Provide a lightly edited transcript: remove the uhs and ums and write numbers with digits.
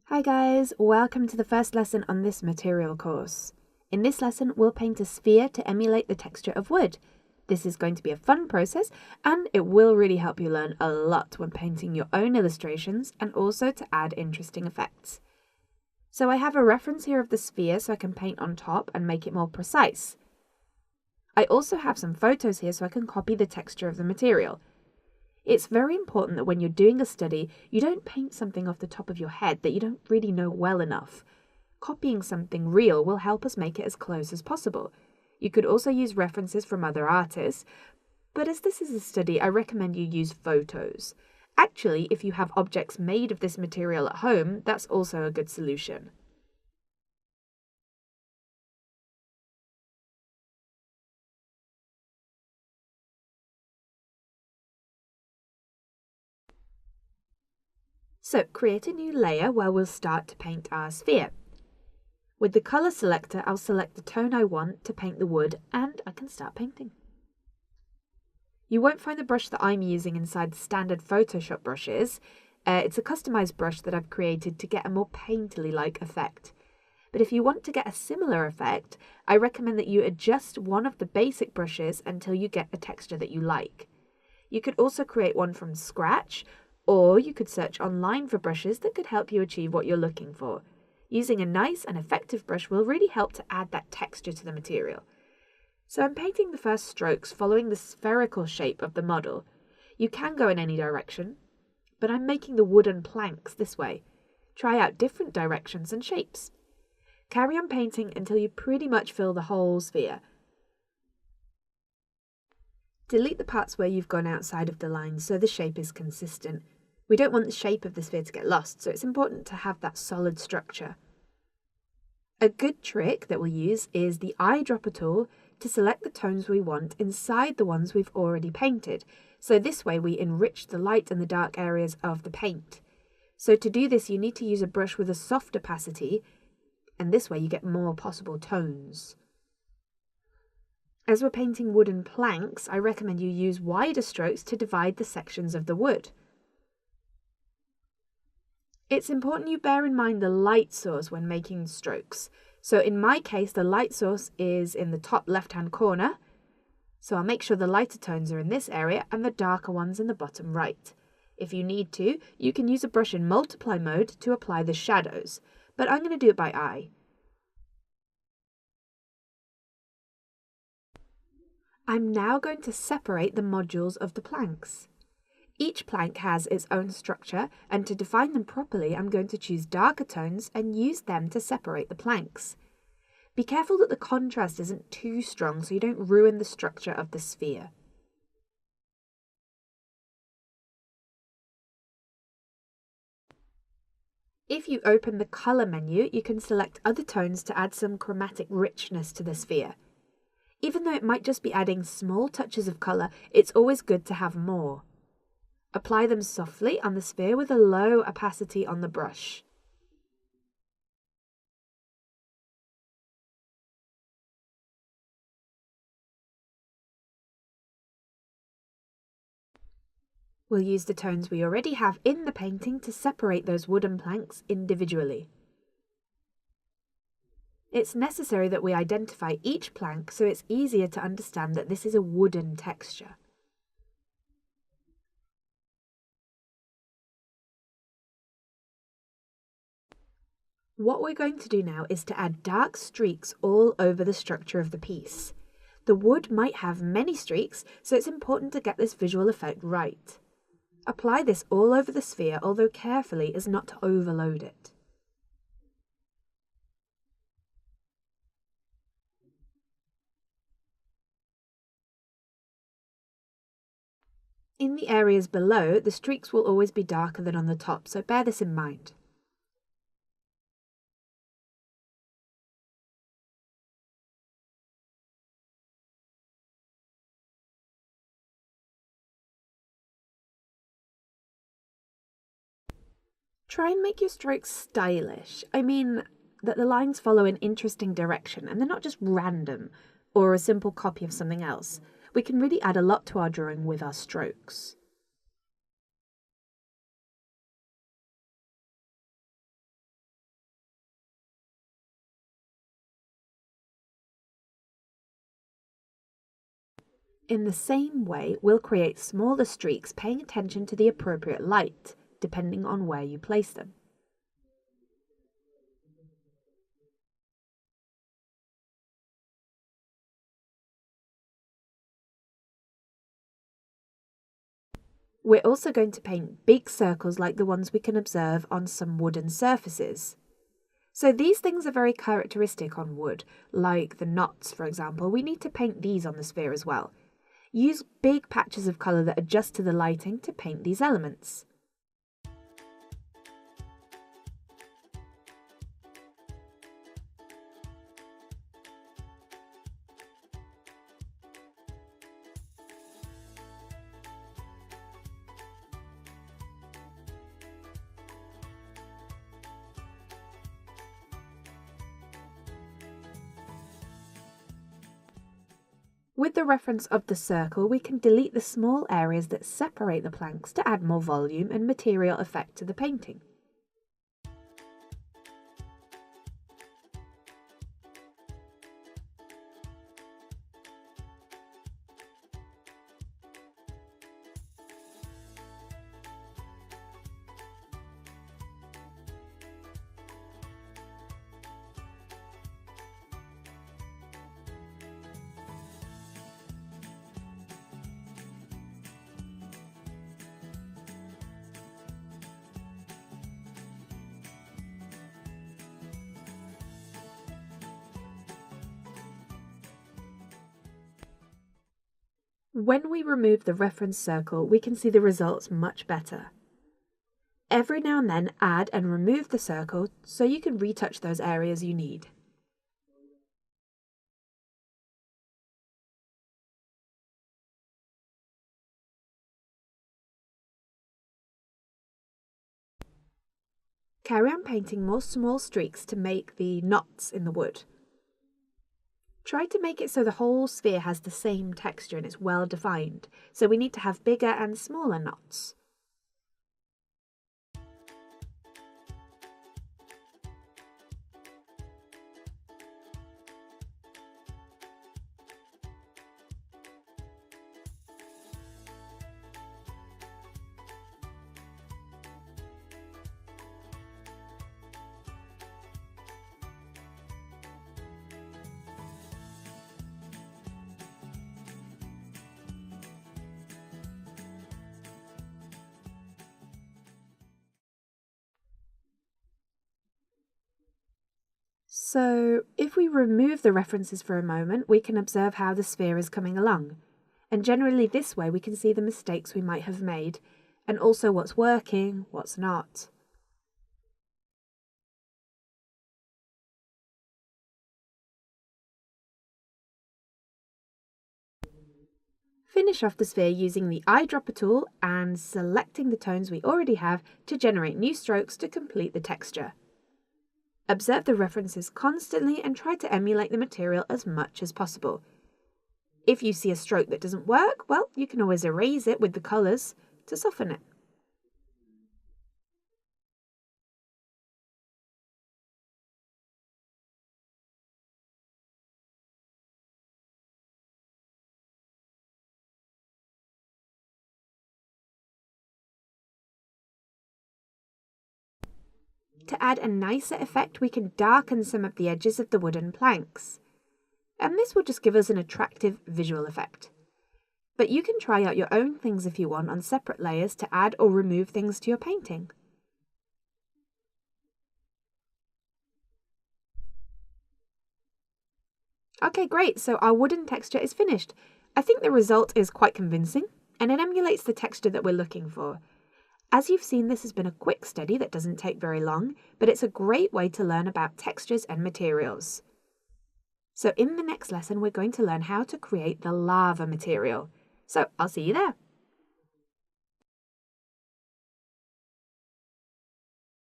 Hi guys, welcome to the first lesson on this material course. In this lesson, we'll paint a sphere to emulate the texture of wood. This is going to be a fun process and it will really help you learn a lot when painting your own illustrations and also to add interesting effects. So I have a reference here of the sphere so I can paint on top and make it more precise. I also have some photos here so I can copy the texture of the material. It's very important that when you're doing a study, you don't paint something off the top of your head that you don't really know well enough. Copying something real will help us make it as close as possible. You could also use references from other artists, but as this is a study, I recommend you use photos. Actually, if you have objects made of this material at home, that's also a good solution. So create a new layer where we'll start to paint our sphere. With the colour selector, I'll select the tone I want to paint the wood and I can start painting. You won't find the brush that I'm using inside the standard Photoshop brushes. It's a customised brush that I've created to get a more painterly-like effect. But if you want to get a similar effect, I recommend that you adjust one of the basic brushes until you get a texture that you like. You could also create one from scratch, or you could search online for brushes that could help you achieve what you're looking for. Using a nice and effective brush will really help to add that texture to the material. So I'm painting the first strokes following the spherical shape of the model. You can go in any direction, but I'm making the wooden planks this way. Try out different directions and shapes. Carry on painting until you pretty much fill the whole sphere. Delete the parts where you've gone outside of the lines so the shape is consistent. We don't want the shape of the sphere to get lost, so it's important to have that solid structure. A good trick that we'll use is the eyedropper tool to select the tones we want inside the ones we've already painted. So this way we enrich the light and the dark areas of the paint. So to do this, you need to use a brush with a soft opacity, and this way you get more possible tones. As we're painting wooden planks, I recommend you use wider strokes to divide the sections of the wood. It's important you bear in mind the light source when making strokes. So in my case, the light source is in the top left-hand corner. So I'll make sure the lighter tones are in this area and the darker ones in the bottom right. If you need to, you can use a brush in multiply mode to apply the shadows, but I'm going to do it by eye. I'm now going to separate the modules of the planks. Each plank has its own structure, and to define them properly, I'm going to choose darker tones and use them to separate the planks. Be careful that the contrast isn't too strong so you don't ruin the structure of the sphere. If you open the colour menu, you can select other tones to add some chromatic richness to the sphere. Even though it might just be adding small touches of colour, it's always good to have more. Apply them softly on the sphere with a low opacity on the brush. We'll use the tones we already have in the painting to separate those wooden planks individually. It's necessary that we identify each plank so it's easier to understand that this is a wooden texture. What we're going to do now is to add dark streaks all over the structure of the piece. The wood might have many streaks, so it's important to get this visual effect right. Apply this all over the sphere, although carefully as not to overload it. In the areas below, the streaks will always be darker than on the top, so bear this in mind. Try and make your strokes stylish. I mean, that the lines follow an interesting direction and they're not just random or a simple copy of something else. We can really add a lot to our drawing with our strokes. In the same way, we'll create smaller streaks paying attention to the appropriate light, depending on where you place them. We're also going to paint big circles like the ones we can observe on some wooden surfaces. So these things are very characteristic on wood, like the knots, for example. We need to paint these on the sphere as well. Use big patches of colour that adjust to the lighting to paint these elements. With the reference of the circle, we can delete the small areas that separate the planks to add more volume and material effect to the painting. When we remove the reference circle, we can see the results much better. Every now and then add and remove the circle so you can retouch those areas you need. Carry on painting more small streaks to make the knots in the wood. Try to make it so the whole sphere has the same texture and it's well defined, so we need to have bigger and smaller knots. So, if we remove the references for a moment, we can observe how the sphere is coming along. And generally this way we can see the mistakes we might have made, and also what's working, what's not. Finish off the sphere using the eyedropper tool and selecting the tones we already have to generate new strokes to complete the texture. Observe the references constantly and try to emulate the material as much as possible. If you see a stroke that doesn't work, well, you can always erase it with the colours to soften it. To add a nicer effect, we can darken some of the edges of the wooden planks. And this will just give us an attractive visual effect. But you can try out your own things if you want on separate layers to add or remove things to your painting. Okay, great, so our wooden texture is finished. I think the result is quite convincing, and it emulates the texture that we're looking for. As you've seen, this has been a quick study that doesn't take very long, but it's a great way to learn about textures and materials. So in the next lesson, we're going to learn how to create the lava material. So I'll see you there.